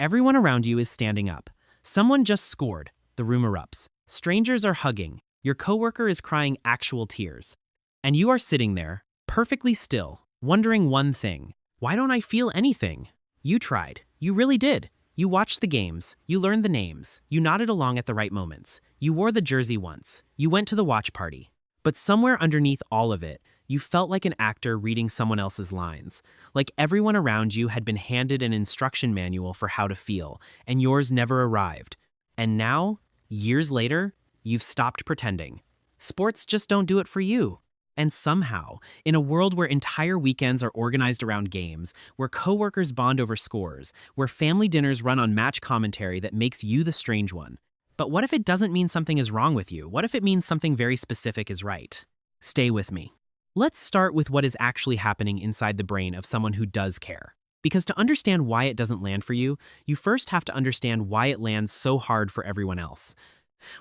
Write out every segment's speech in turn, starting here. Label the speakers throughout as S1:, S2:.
S1: Everyone around you is standing up. Someone just scored. The room erupts. Strangers are hugging. Your coworker is crying actual tears. And you are sitting there, perfectly still, wondering one thing. Why don't I feel anything? You tried. You really did. You watched the games. You learned the names. You nodded along at the right moments. You wore the jersey once. You went to the watch party. But somewhere underneath all of it, you felt like an actor reading someone else's lines. Like everyone around you had been handed an instruction manual for how to feel, and yours never arrived. And now, years later, you've stopped pretending. Sports just don't do it for you. And somehow, in a world where entire weekends are organized around games, where coworkers bond over scores, where family dinners run on match commentary that makes you the strange one. But what if it doesn't mean something is wrong with you? What if it means something very specific is right? Stay with me. Let's start with what is actually happening inside the brain of someone who does care. Because to understand why it doesn't land for you, you first have to understand why it lands so hard for everyone else.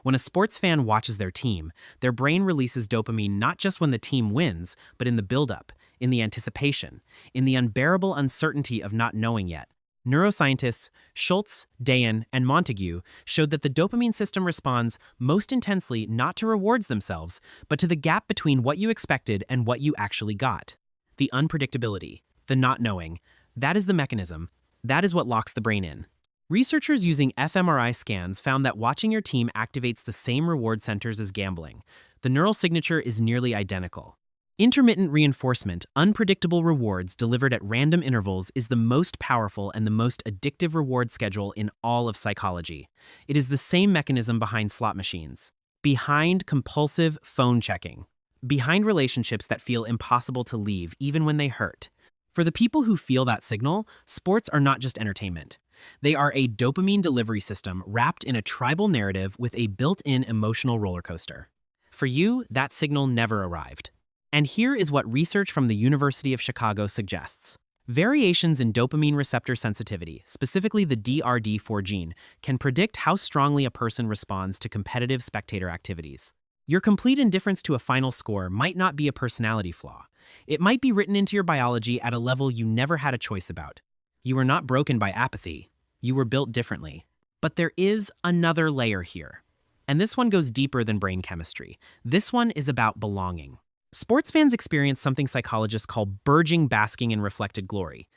S1: When a sports fan watches their team, their brain releases dopamine not just when the team wins, but in the buildup, in the anticipation, in the unbearable uncertainty of not knowing yet. Neuroscientists Schultz, Dayan, and Montague showed that the dopamine system responds most intensely not to rewards themselves, but to the gap between what you expected and what you actually got. The unpredictability, the not knowing, that is the mechanism. That is what locks the brain in. Researchers using fMRI scans found that watching your team activates the same reward centers as gambling. The neural signature is nearly identical. Intermittent reinforcement, unpredictable rewards delivered at random intervals is the most powerful and the most addictive reward schedule in all of psychology. It is the same mechanism behind slot machines, behind compulsive phone checking, behind relationships that feel impossible to leave even when they hurt. For the people who feel that signal, sports are not just entertainment. They are a dopamine delivery system wrapped in a tribal narrative with a built-in emotional roller coaster. For you, that signal never arrived. And here is what research from the University of Chicago suggests. Variations in dopamine receptor sensitivity, specifically the DRD4 gene, can predict how strongly a person responds to competitive spectator activities. Your complete indifference to a final score might not be a personality flaw. It might be written into your biology at a level you never had a choice about. You were not broken by apathy. You were built differently. But there is another layer here. And this one goes deeper than brain chemistry. This one is about belonging. Sports fans experience something psychologists call burgeoning basking in reflected glory.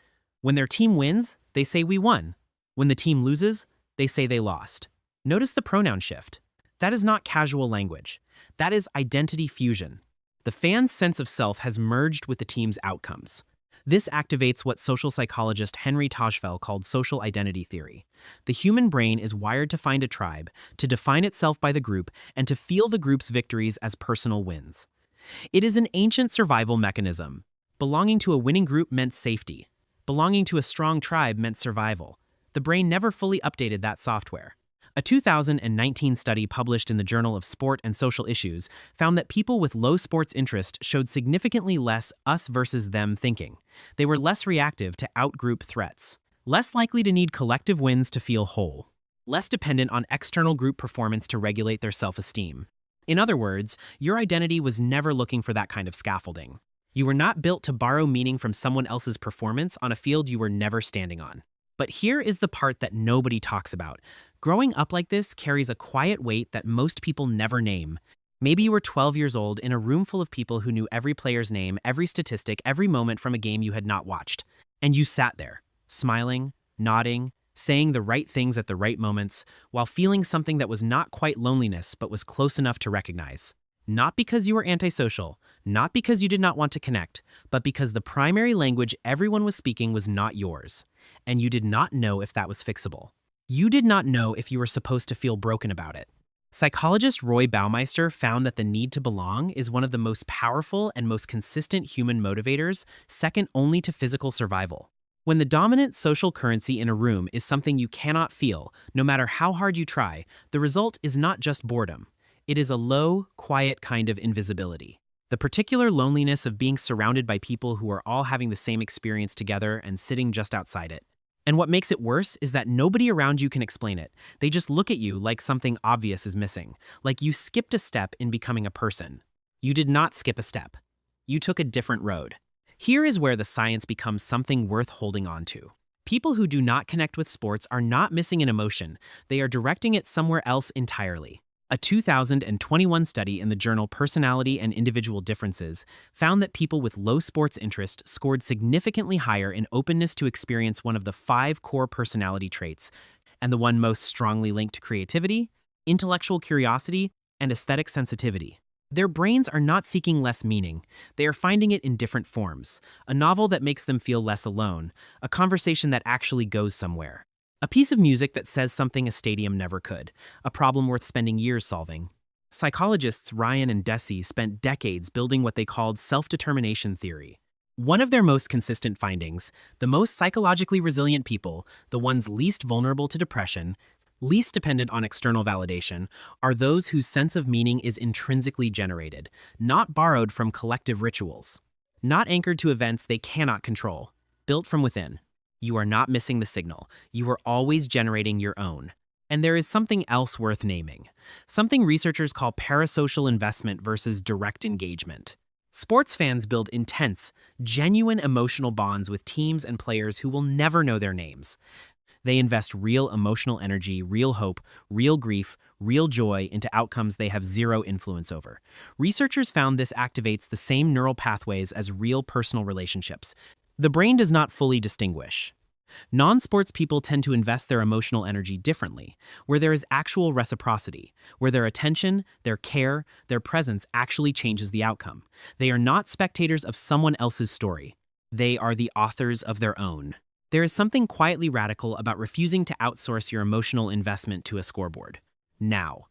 S1: When their team wins, they say we won. When the team loses, they say they lost. Notice the pronoun shift. That is not casual language. That is identity fusion. The fan's sense of self has merged with the team's outcomes. This activates what social psychologist Henry Tajfel called social identity theory. The human brain is wired to find a tribe, to define itself by the group, and to feel the group's victories as personal wins. It is an ancient survival mechanism. Belonging to a winning group meant safety. Belonging to a strong tribe meant survival. The brain never fully updated that software. A 2019 study published in the Journal of Sport and Social Issues found that people with low sports interest showed significantly less us versus them thinking. They were less reactive to out-group threats, less likely to need collective wins to feel whole, less dependent on external group performance to regulate their self-esteem. In other words, your identity was never looking for that kind of scaffolding. You were not built to borrow meaning from someone else's performance on a field you were never standing on. But here is the part that nobody talks about. Growing up like this carries a quiet weight that most people never name. Maybe you were 12 years old in a room full of people who knew every player's name, every statistic, every moment from a game you had not watched. And you sat there, smiling, nodding, saying the right things at the right moments, while feeling something that was not quite loneliness but was close enough to recognize. Not because you were antisocial, not because you did not want to connect, but because the primary language everyone was speaking was not yours. And you did not know if that was fixable. You did not know if you were supposed to feel broken about it. Psychologist Roy Baumeister found that the need to belong is one of the most powerful and most consistent human motivators, second only to physical survival. When the dominant social currency in a room is something you cannot feel, no matter how hard you try, the result is not just boredom. It is a low, quiet kind of invisibility. The particular loneliness of being surrounded by people who are all having the same experience together and sitting just outside it. And what makes it worse is that nobody around you can explain it. They just look at you like something obvious is missing, like you skipped a step in becoming a person. You did not skip a step. You took a different road. Here is where the science becomes something worth holding on to. People who do not connect with sports are not missing an emotion, they are directing it somewhere else entirely. A 2021 study in the journal Personality and Individual Differences found that people with low sports interest scored significantly higher in openness to experience one of the 5 core personality traits, and the one most strongly linked to creativity, intellectual curiosity, and aesthetic sensitivity. Their brains are not seeking less meaning, they are finding it in different forms. A novel that makes them feel less alone, a conversation that actually goes somewhere. A piece of music that says something a stadium never could, a problem worth spending years solving. Psychologists Ryan and Deci spent decades building what they called self-determination theory. One of their most consistent findings, the most psychologically resilient people, the ones least vulnerable to depression, least dependent on external validation, are those whose sense of meaning is intrinsically generated, not borrowed from collective rituals, not anchored to events they cannot control, built from within. You are not missing the signal. You are always generating your own. And there is something else worth naming, something researchers call parasocial investment versus direct engagement. Sports fans build intense, genuine emotional bonds with teams and players who will never know their names. They invest real emotional energy, real hope, real grief, real joy into outcomes they have zero influence over. Researchers found this activates the same neural pathways as real personal relationships. The brain does not fully distinguish. Non-sports people tend to invest their emotional energy differently, where there is actual reciprocity, where their attention, their care, their presence actually changes the outcome. They are not spectators of someone else's story. They are the authors of their own. There is something quietly radical about refusing to outsource your emotional investment to a scoreboard. Now,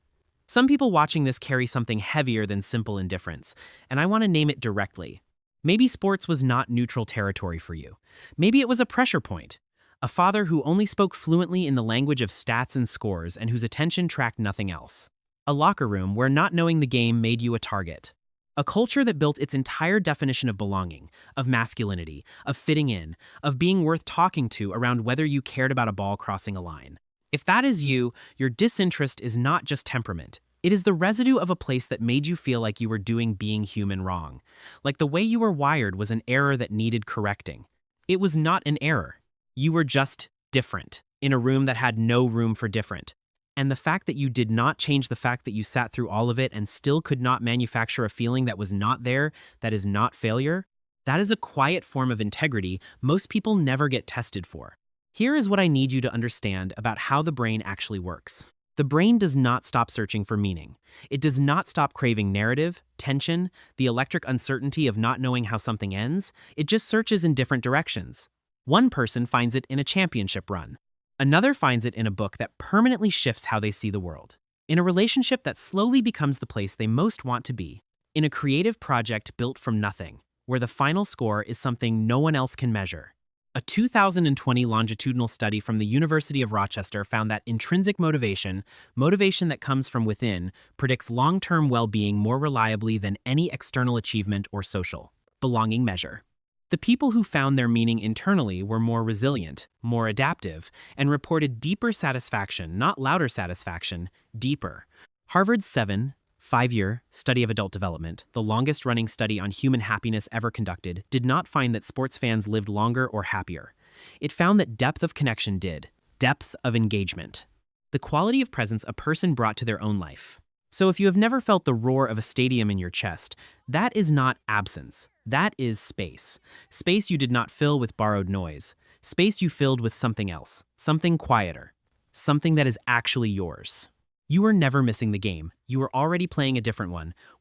S1: some people watching this carry something heavier than simple indifference, and I want to name it directly. Maybe sports was not neutral territory for you. Maybe it was a pressure point. A father who only spoke fluently in the language of stats and scores and whose attention tracked nothing else. A locker room where not knowing the game made you a target. A culture that built its entire definition of belonging, of masculinity, of fitting in, of being worth talking to around whether you cared about a ball crossing a line. If that is you, your disinterest is not just temperament. It is the residue of a place that made you feel like you were doing being human wrong. Like the way you were wired was an error that needed correcting. It was not an error. You were just different, in a room that had no room for different. And the fact that you did not change the fact that you sat through all of it and still could not manufacture a feeling that was not there, that is not failure, that is a quiet form of integrity most people never get tested for. Here is what I need you to understand about how the brain actually works. The brain does not stop searching for meaning. It does not stop craving narrative, tension, the electric uncertainty of not knowing how something ends. It just searches in different directions. One person finds it in a championship run. Another finds it in a book that permanently shifts how they see the world. In a relationship that slowly becomes the place they most want to be. In a creative project built from nothing, where the final score is something no one else can measure. A 2020 longitudinal study from the University of Rochester found that intrinsic motivation, motivation that comes from within, predicts long-term well-being more reliably than any external achievement or social belonging measure. The people who found their meaning internally were more resilient, more adaptive, and reported deeper satisfaction, not louder satisfaction, deeper. Harvard's 5-year study of adult development, the longest-running study on human happiness ever conducted, did not find that sports fans lived longer or happier. It found that depth of connection did, depth of engagement. The quality of presence a person brought to their own life. So if you have never felt the roar of a stadium in your chest, that is not absence. That is space. Space you did not fill with borrowed noise. Space you filled with something else, something quieter, something that is actually yours. You are never missing the game. You are already playing a different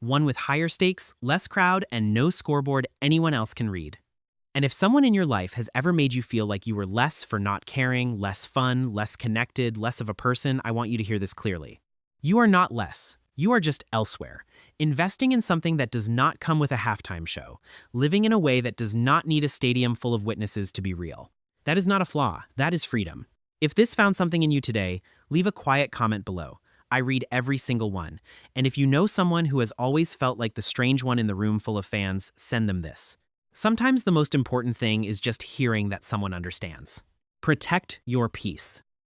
S1: one with higher stakes, less crowd, and no scoreboard anyone else can read. And if someone in your life has ever made you feel like you were less for not caring, less fun, less connected, less of a person, I want you to hear this clearly. You are not less. You are just elsewhere, investing in something that does not come with a halftime show, living in a way that does not need a stadium full of witnesses to be real. That is not a flaw, that is freedom. If this found something in you today, leave a quiet comment below. I read every single one. And if you know someone who has always felt like the strange one in the room full of fans, send them this. Sometimes the most important thing is just hearing that someone understands. Protect your peace.